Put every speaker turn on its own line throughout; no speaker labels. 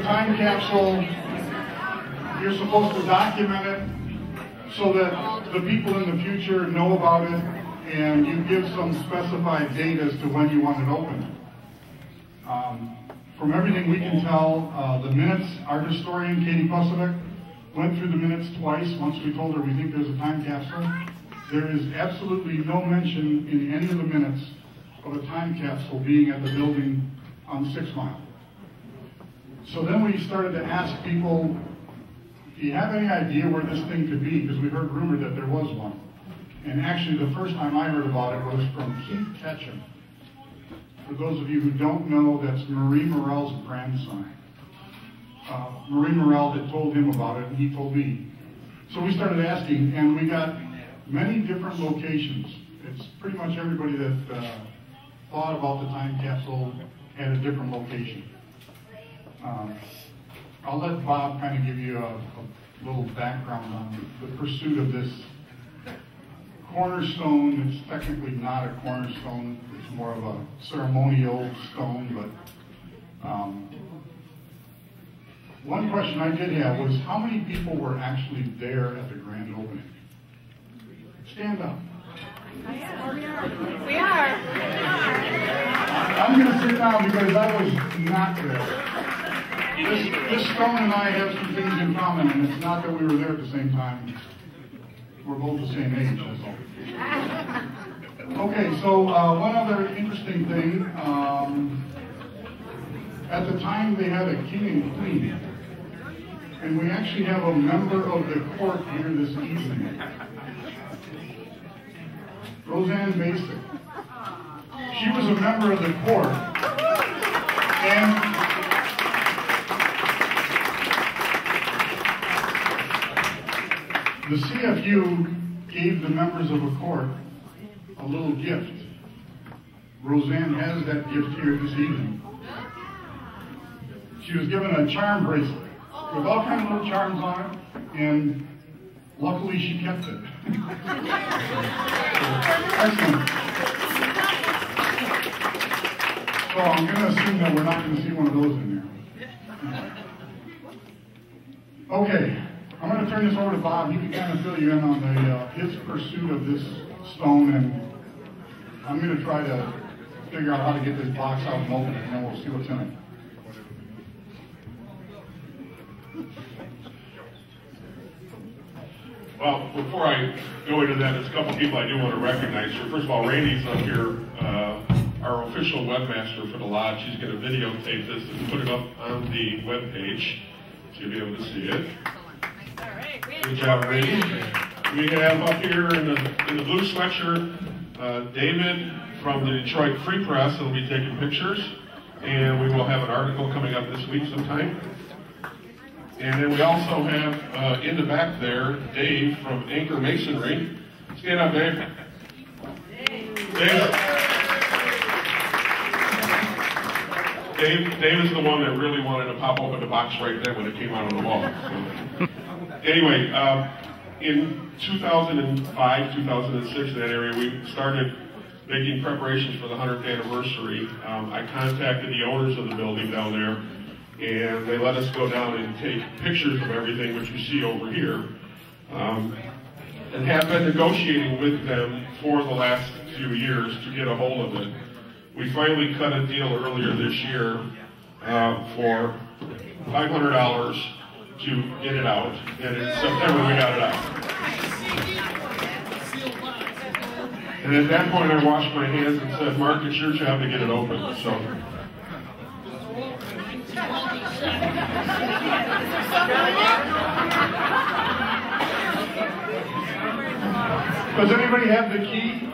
time capsule, you're supposed to document it so that the people in the future know about it, and you give some specified date as to when you want it open. From everything we can tell, the minutes, art historian Katie Pusovic went through the minutes twice. Once we told her we think there's a time capsule. There is absolutely no mention in any of the minutes of a time capsule being at the building on 6 Mile. So then we started to ask people, do you have any idea where this thing could be? Because we heard rumor that there was one. And actually the first time I heard about it was from Keith Ketchum. For those of you who don't know, that's Marie Morell's grandson. Marie Morell had told him about it, and he told me. So we started asking, and we got many different locations. It's pretty much everybody that thought about the time capsule had a different location. I'll let Bob kind of give you a little background on the pursuit of this cornerstone. It's technically not a cornerstone. It's more of a ceremonial stone, but one question I did have was how many people were actually there at the grand opening? Stand up.
We are.
I'm going to sit down because I was not there. This stone and I have some things in common, and it's not that we were there at the same time. We're both the same age, that's all. Okay, so one other interesting thing. At the time, they had a king and queen. And we actually have a member of the court here this evening. Roseanne Basic. She was a member of the court. And the CFU gave the members of a court a little gift. Roseanne has that gift here this evening. She was given a charm bracelet with all kinds of little charms on it, and luckily she kept it. Excellent. So I'm going to assume that we're not going to see one of those in there. Okay, I'm going to turn this over to Bob. He can kind of fill you in on his pursuit of this stone, and I'm going to try to figure out how to get this box out and open it, and then we'll see what's in it.
Well, before I go into that, there's a couple people I do want to recognize here. First of all, Randy's up here, our official webmaster for the lodge. He's going to videotape this and put it up on the webpage, so you'll be able to see it.
All right,
good job, Randy. We have up here in the blue sweatshirt, David from the Detroit Free Press that will be taking pictures, and we will have an article coming up this week sometime. And then we also have in the back there, Dave from Anchor Masonry. Stand up, Dave. Dave is the one that really wanted to pop open the box right there when it came out on the wall. So. Anyway, in 2005, 2006, in that area, we started making preparations for the 100th anniversary. I contacted the owners of the building down there, and they let us go down and take pictures of everything, which you see over here, and have been negotiating with them for the last few years to get a hold of it. We finally cut a deal earlier this year for $500 to get it out, and in September we got it out. And at that point I washed my hands and said, Mark, it's your job to get it open. So.
Does anybody have the key?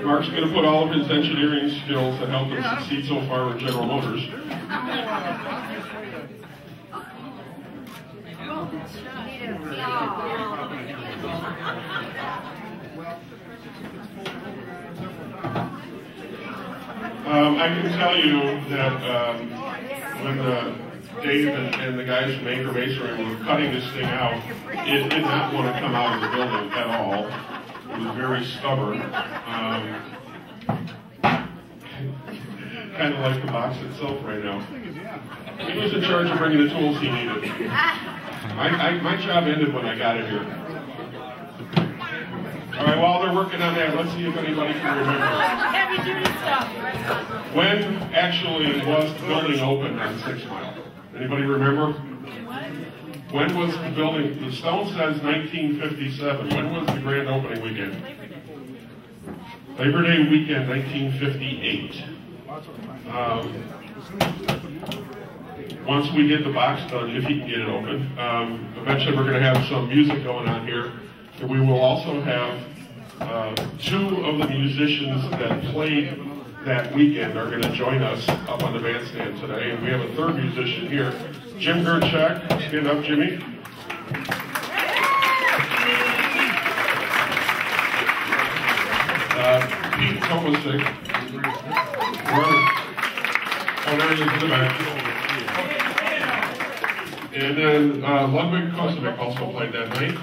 Mark's going to put all of his engineering skills that helped him succeed so far with General Motors. I can tell you that when Dave and the guys from Anchor Masonry were cutting this thing out, it did not want to come out of the building at all. He was very stubborn. Kind of like the box itself right now. He was in charge of bringing the tools he needed. My job ended when I got it here. All right, while they're working on that, let's see if anybody can remember.
Heavy duty stuff.
When actually was the building opened on 6 Mile? Anybody remember? When was the building? The stone says 1957. When was the grand opening weekend? Labor Day weekend, 1958. Once we get the box done, if he can get it open, eventually we're going to have some music going on here. And we will also have 2 of the musicians that played that weekend are going to join us up on the bandstand today. And we have a 3rd musician here, Jim Gerchak. Stand up, Jimmy. Pete Tomasic. Oh, there he is in the back. And then Ludwig Kosovic also played that night.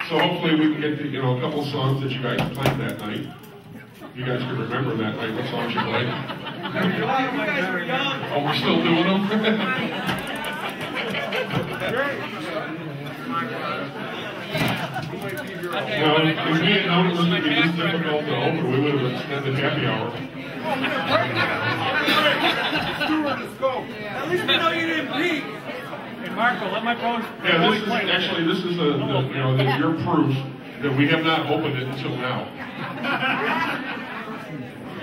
So hopefully we can get to, a couple of songs that you guys played that night. You guys can remember that night, what songs you played. Oh, we're still doing them? Well, if we had known it was going to be this difficult to open, we would have extended happy hour.
At least we know you didn't peek. Hey, Marco, let my phone.
Yeah, this is your proof that we have not opened it until now.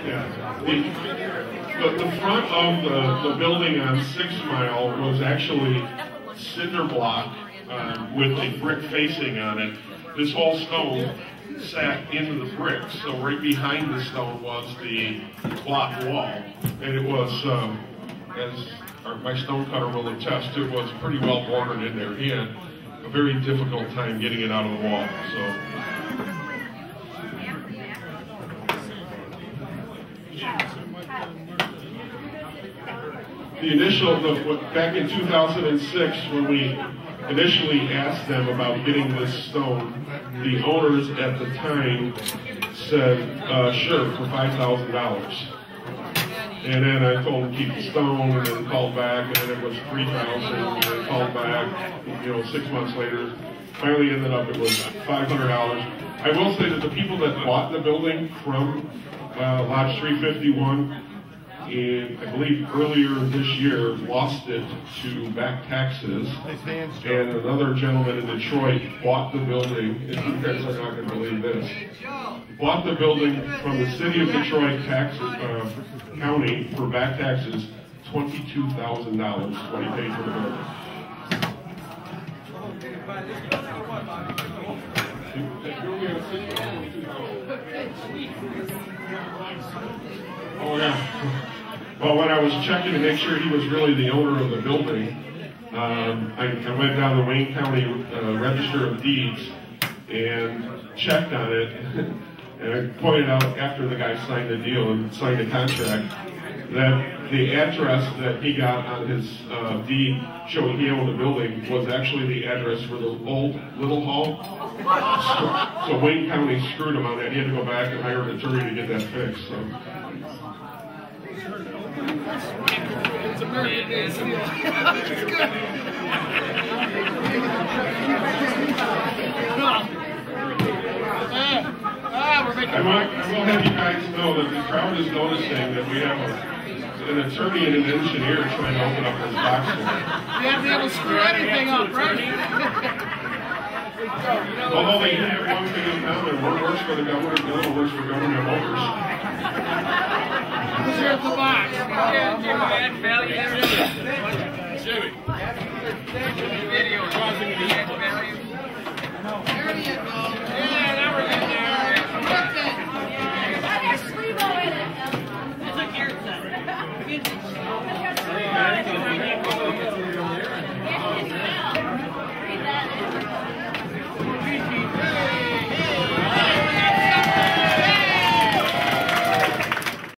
Yeah. The front of the building on 6 Mile was actually cinder block with a brick facing on it. This whole stone sat into the bricks, so right behind the stone was the block wall, and it was, my stone cutter will attest, it was pretty well bordered in there. He had a very difficult time getting it out of the wall. So. Back in 2006, when we initially asked them about getting this stone, the owners at the time said, sure, for $5,000. And then I told them keep the stone, and then called back, and then it was $3,000, and then called back, 6 months later. Finally ended up it was $500. I will say that the people that bought the building from Lodge 351, and I believe earlier this year, lost it to back taxes, and another gentleman in Detroit bought the building, and you guys are not going to believe this, bought the building from the city of Detroit County for back taxes, $22,000 what he paid for the building. Oh yeah. Well, when I was checking to make sure he was really the owner of the building, I went down the Wayne County Register of Deeds and checked on it, and I pointed out after the guy signed the deal and signed the contract that the address that he got on his deed showing he owned the building was actually the address for the old Little Hall. So Wayne County screwed him on that. He had to go back and hire an attorney to get that fixed. So.
It's American Day.
I will have you guys know that the crowd is noticing that we have an attorney and an engineer trying to open up this box here.
You have to be able to screw anything up, right?
Although they have one thing in common, one works for the government, the other works for government workers.
Here's the box.